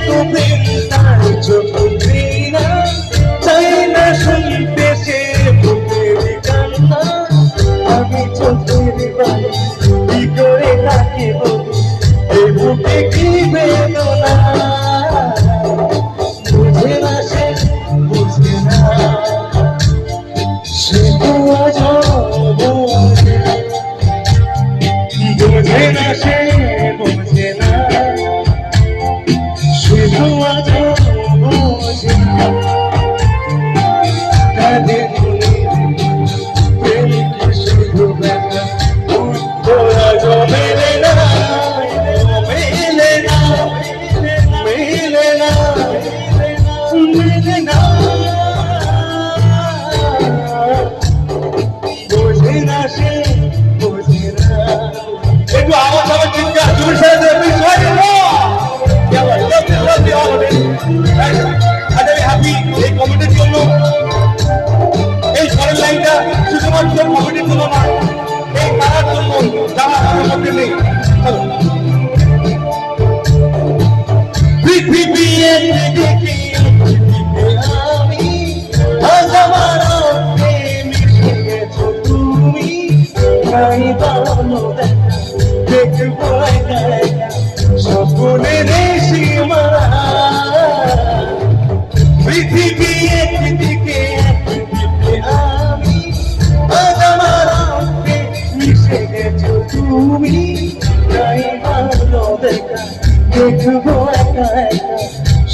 তো প্রেম তার যত ঘৃণা, চাই না শুনতে সে বুকের কান্না। আমি চোখের বালি কি করে তাকে বলি এই বুকে কি বেদনা। বুঝে না সে, বুঝে না, সে তো আজও বোঝে না। বোঝে না সে, বোঝে না, সে তো আজও বোঝে না। তাদের প্রেমকে শুধু ব্যথা, উত্তর আজও মেলে না, মেলে না, মেলে না, মেলে না। বোঝে না সে, বোঝে না। একটু আওয়াজ হবে চিৎকার জোরে সাথে বিষয় এই কমিটির জন্য, এই পরের লাইনটা শুধুমাত্র কমিটির জন্য না, এই তারার জন্য যারা আমার মধ্যে নেই। পৃথিবী দেখি আমি, আজ আমার মিশে গেছো তুমি। নাই বানো দেখবো একা একা স্বপ্নের সীমা। পৃথিবী একদিকে একদিকে আমি, আজ আমার মিশে গেছো তুমি। নাই বানো দেখা দেখবো একা একা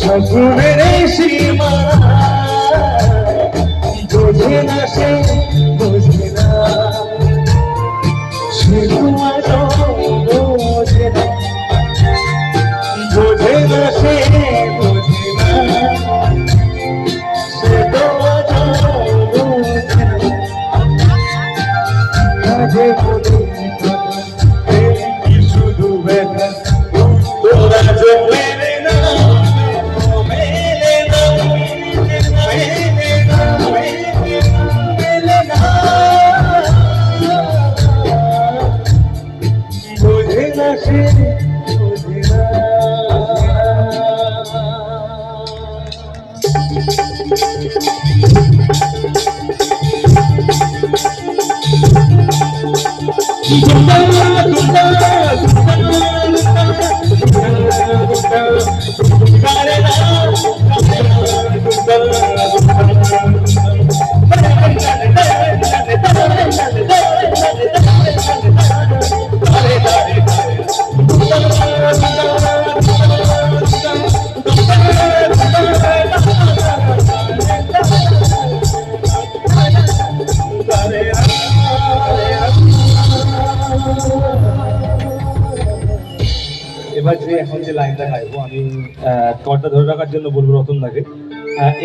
স্বপ্নের সীমা। বোঝে না সে, বোঝে না, সে তোমার বোঝে না। বোঝে না সে, বোঝে না, সে তোমার বোঝে না। কাজে বলে শুধু ব্যথা, উত্তর আজও মেলে না, মেলে না, মেলে না, মেলে না। বোঝে না সে, বোঝে না। এবার যে এখন যে লাইনটা গাইবো আমি কর্তা ধরে রাখার জন্য বলবো রতনদাকে,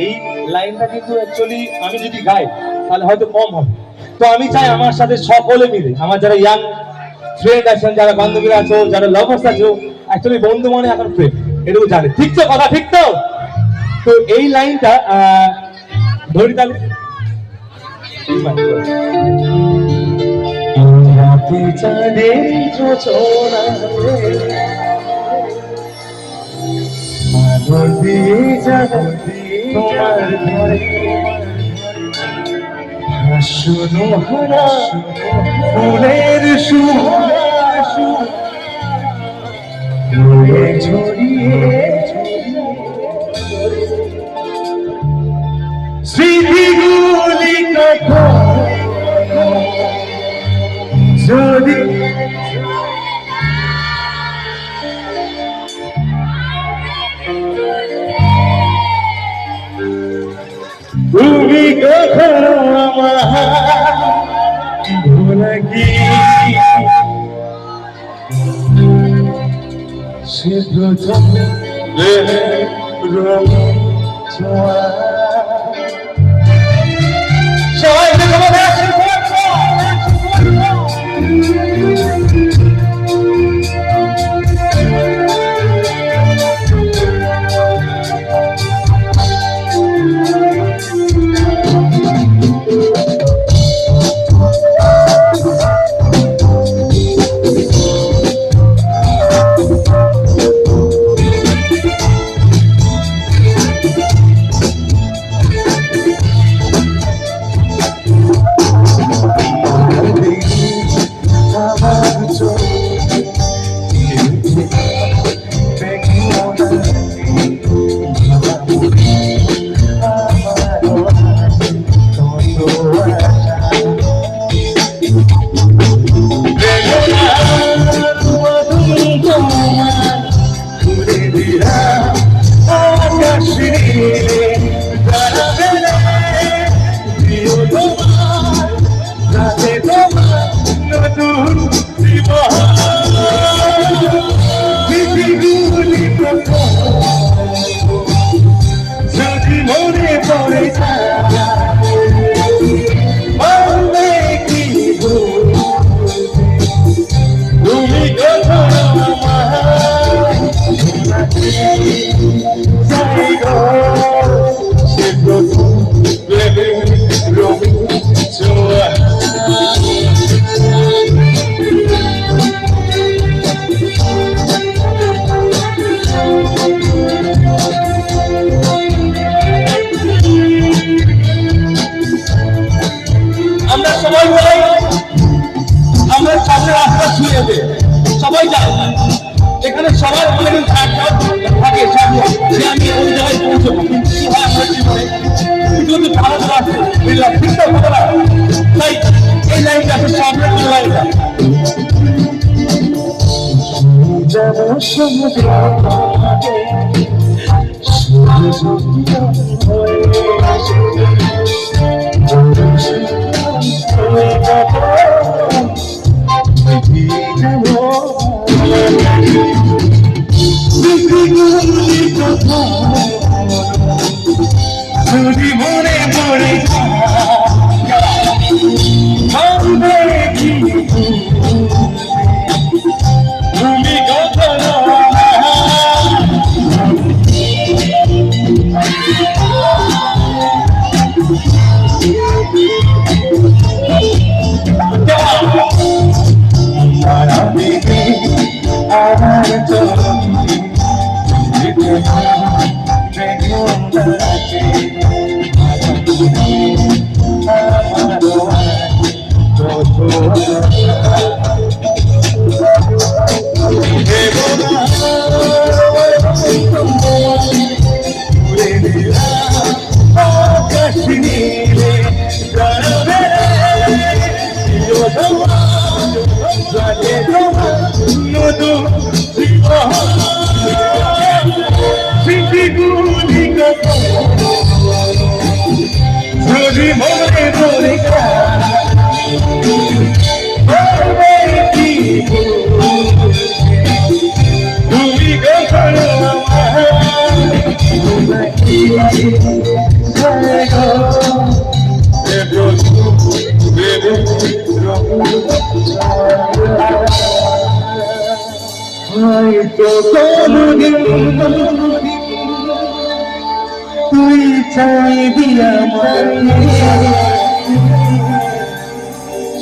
এই লাইনটা কিন্তু অ্যাকচুয়ালি আমি যদি গাই তাহলে হয়তো কম হবে। তো আমি চাই আমার সাথে সকলে মিলে, আমার যারা ইয়াং ফ্রেন্ড আছেন, যারা বান্ধবীরা আছো, যারা লাভার্স আছো, অ্যাকচুয়ালি বন্ধু মানে এখন ফ্রেন্ড, এটুকু জানে। ঠিক তো কথা, ঠিক তো? তো এই লাইনটা ধরি তাহলে। রাতে চাঁদের যোচনাতে আলো দিয়ে যাবো তোমার ঘরে। হাসুনো হারা ফুলের সুবাস উড়ে ছড়িয়ে স্মৃতিগুলি কখনো যদি তুমি কখনো আমার ভোলা কি সে প্রথম রঙ ছোঁয়া। সবাই উড়ে দিলাম আকাশ নীলে তারা বেলে প্রিয় তোমার রাতে তোমার নতুন জীবন স্মৃতিগুলি যদি মনে পড়ে মনে কি তুমি কথা আমার যাই গো সে প্রথম প্রেমে রবি ছোঁয়া আমরা সবাই বলাই আমরা সামনে রাস্তা ছুঁয়ে দে সবাই যায় এখানে সবার অনেক থাকে সামনে যে আমি ওই জায়গায় পৌঁছবো কিন্তু কি হয় আমার জীবনে কিন্তু ভারতবর্ষে বুঝলাম ঠিক তো কথা তাই এই লাইনটা সামনে চলে যায় যেন সমুদ্র যদি মনে পড়ে তুমি কথা আমার চলতি যদি মনে পড়ে তুমি কখনো হয়তো কোনদিন তুই চাইবি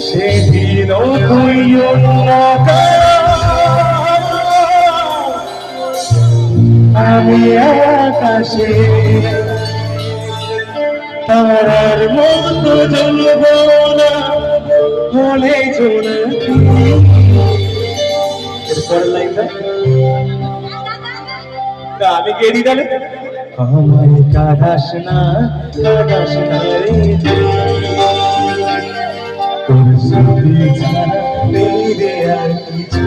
সেদিনও তুই আমি আকাশে তারার মতো জ্বলব না হলে জোনাকি এরপর লাইনটা আমি কে দিই তাহলে আমায় কাদাস না রে তোর স্মৃতি ছাড়া নেই রে আর কিছু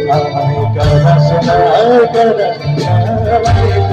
আমায় কাদাস না রে